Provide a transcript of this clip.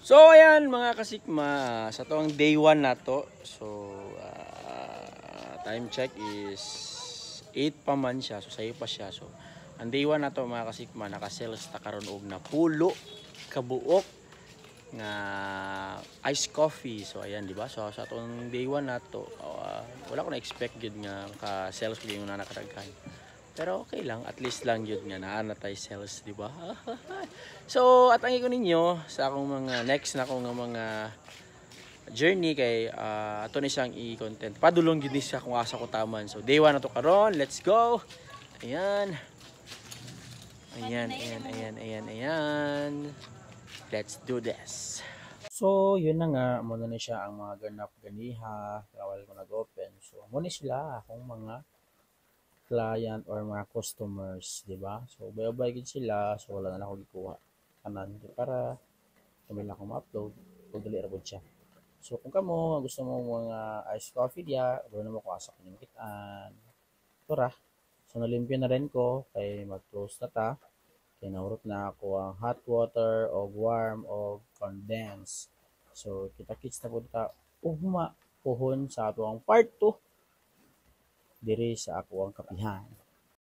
So ayan mga kasikma, sa to ang day 1 na to. So time check is 8 pa man siya. So sayo pa siya. So ang day 1 na to mga kasikma, naka-sales ta karon og na pulo kabuok nga iced coffee. So ayan di ba? So sa atong day 1 na to, wala ko na expect gid nga ka-sales ko yung nakadaghan. Pero okay lang, at least lang yun nga naana tayo sales, di ba? So, at ang iko ninyo sa akong mga next na akong mga journey kay ato ni siyang i-content. Padulong gid ni siya kung asa ko taman. So, day 1 na to karon. Let's go. Ayan. Ayan. Let's do this. So, yun na nga, muna na siya ang mga ganap ganiha, kawal ko nag-open. So, muna sila akong mga client or mga customers, di ba? So, bayabay gid sila, so wala na ako gikuha kanan para kami lang akong ma-upload, kung dali ra siya. So, kung kamo gusto mo mga iced coffee diya, doon mo ko asa kanyang kitaan. Tura. So, nalimpyo na rin ko kay mag-close na ta. Kaya naurot na ako ang hot water o warm o condensed. So, kita-kits na po ta ugma puhon sa ato ang part 2 diri sa ako ang kapihan.